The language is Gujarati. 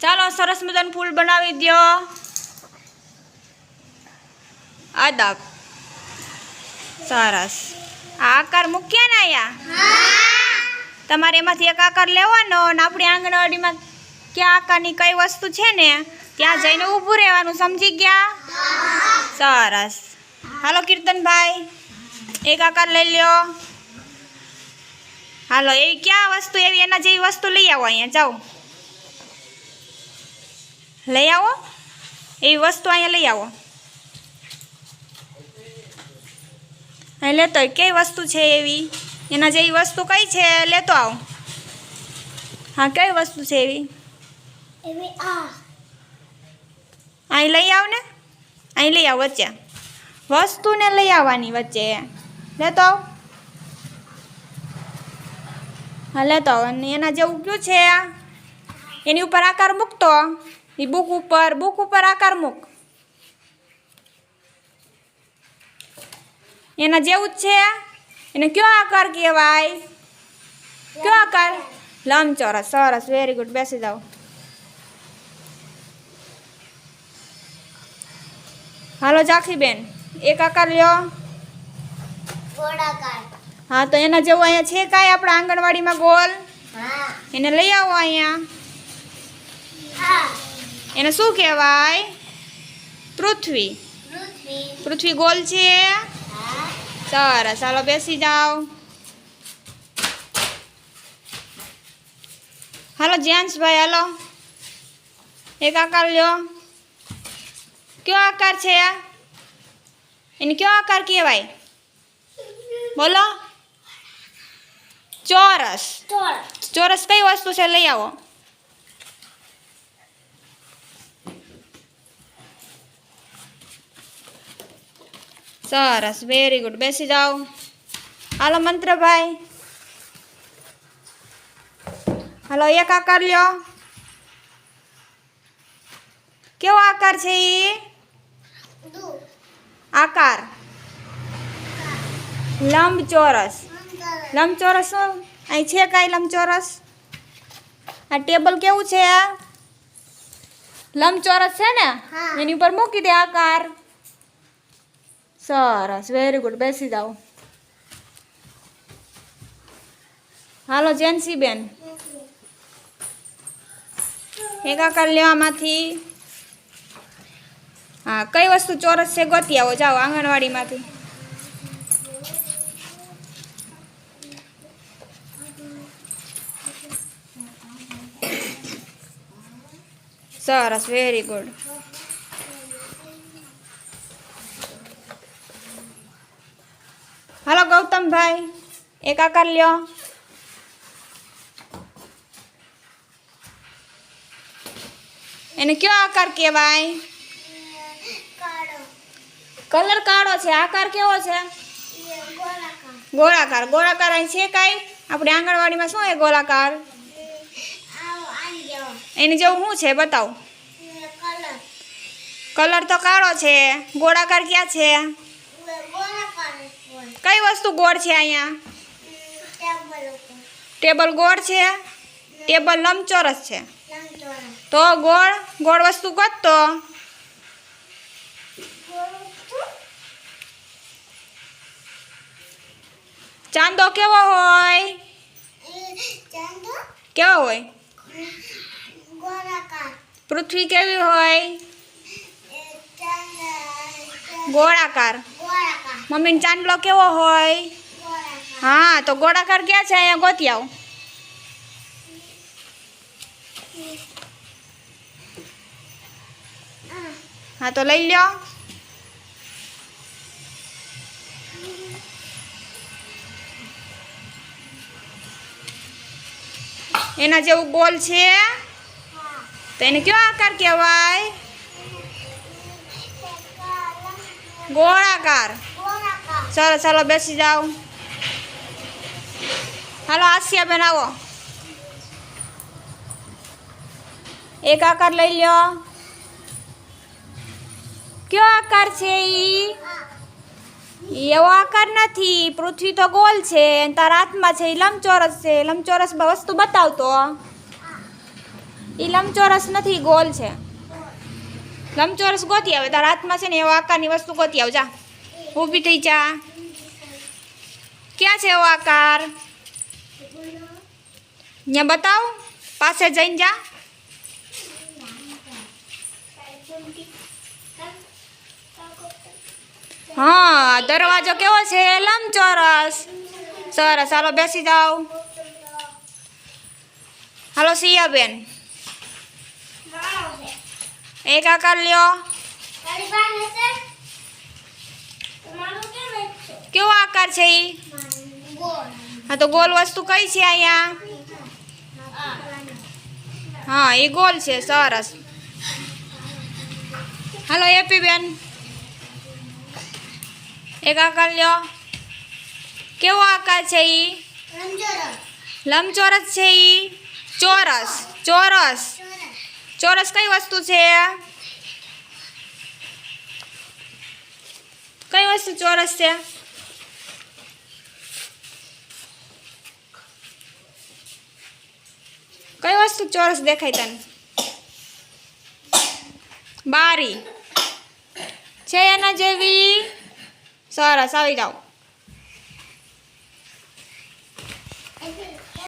ચાલો સરસ મજાનું ફૂલ બનાવી દો. અદબ સરસ. આ આકાર મૂક્યા ને અહીંયા તમારે એમાંથી એક આકાર લેવાનો ને આપણી આંગણવાડીમાં ક્યાં આકારની કઈ વસ્તુ છે ને ત્યાં જઈને ઊભું રહેવાનું. સમજી ગયા? સરસ. હાલો કીર્તનભાઈ એક આકાર લઈ લ્યો. હાલો એવી ક્યાં વસ્તુ એવી એના જેવી વસ્તુ લઈ આવો. અહીંયા જાઓ લઈ આવો એવી વસ્તુ અહીંયા લઈ આવો. અહીં લેતો કઈ વસ્તુ છે એવી એના જેવી વસ્તુ કઈ છે લેતો આવો. હા કઈ વસ્તુ છે એવી અહીં લઈ આવ ને. અહીં લઈ આવ વચ્ચે વસ્તુને લઈ આવવાની વચ્ચે લેતો આવ. હા લેતો આવ. અને એના જેવું કયું છે એની ઉપર આકાર મૂકતો. એ બુક ઉપર આકાર મૂક. એના જેવું જ છે એને કયો આકાર કહેવાય? કયો આકાર? લંબચોરસ. સરસ વેરી ગુડ. બેસી જાઓ. હાલો જાખીબેન એક આકાર લ્યો. હા તો એના જેવું અહીંયા છે કાંઈ આપણા આંગણવાડીમાં ગોલ? એને લઈ આવો અહીંયા. એને શું કહેવાય? પૃથ્વી. પૃથ્વી ગોલ છે. સરસ. ચાલો બેસી જાઓ. હાલો જ્યાંશભાઈ હાલો એક આકાર લ્યો. કયો આકાર છે એને કયો આકાર કહેવાય? બોલો. ચોરસ. ચોરસ કઈ વસ્તુ છે લઈ આવો. સરસ વેરી ગુડ. બેસી જાઓ. હાલો મંત્રભાઈ હાલો એક આકાર લ્યો. કેવો આકાર છે એ? આકાર લંબચોરસ. લંબચોરસ અહીં છે કાંઈ લંબચોરસ? આ ટેબલ કેવું છે? લંબચોરસ છે ને એની ઉપર મૂકી દે આકાર. સરસ વેરી ગુડ. બેસી જાઓ. હાલો જેન્સીબેન એક આકાર લ્યો આમાંથી. હા કઈ વસ્તુ ચોરસ છે ગોતી આવો. જાઓ આંગણવાડીમાંથી. સરસ વેરી ગુડ. હાલો ગૌતમભાઈ એક આકાર લ્યો. એને કયો આકાર કહેવાય? કલર કાળો છે. આકાર કેવો છે? ગોળાકાર. ગોળાકાર અહીં છે કાંઈ આપણે આંગણવાડીમાં? શું એ ગોળાકાર? એની જેવું શું છે બતાવો. કલર તો કાળો છે. ગોળાકાર ક્યાં છે? કઈ વસ્તુ ગોળ છે અહીંયા? ટેબલ ગોળ છે. ટેબલ લંબચોરસ છે. તો ગોળ વસ્તુ ગોતતો. ચાંદો કેવો હોય? કેવો હોય? પૃથ્વી કેવી હોય? ગોળાકાર. મમ્મીને ચાંદલો કેવો હોય? હા તો ગોળાકાર ક્યાં છે અહીંયા ગોતી આવો. હા તો લઈ લ્યો. એના જેવું ગોલ છે તો એને કયો આકાર કહેવાય? ગોળાકાર. ચાલો ચાલો બેસી જાઓ. હાલો આસિયાબેન આવો એક આકાર લઈ લ્યો. કયો આકાર છે ઈ? એવો આકાર નથી. પૃથ્વી તો ગોલ છે. તારા હાથમાં છે એ લંબચોરસ છે. લંબચોરસ વસ્તુ બતાવતો. એ લંબચોરસ નથી, ગોલ છે. લંબચોરસ ગોતી આવે, તારા હાથમાં છે ને એવો આકારની વસ્તુ ગોતી આવ. જા, ઊભી થઈ જા. ક્યાં છે એવો આકાર? અહીંયા બતાવ, પાસે જઈને જા. હા, દરવાજો કેવો છે? લંબચોરસ. સરસ, હાલો બેસી જાઓ. હાલો સિયાબેન, એક આકાર લ્યો. કેવો આકાર છે ઈ? હા, તો ગોલ વસ્તુ કઈ છે અહીંયા? હા, એ ગોલ છે. સરસ. હાલો એપી બેન, એક આકાર લ્યો. કેવો આકાર છે ઈ? લંબચોરસ છે ઈ? ચોરસ. ચોરસ. ચોરસ કઈ વસ્તુ છે? કઈ વસ્તુ ચોરસ છે? કઈ વસ્તુ ચોરસ દેખાય તને? બારી છે એના જેવી. સરસ, આવી જાઓ.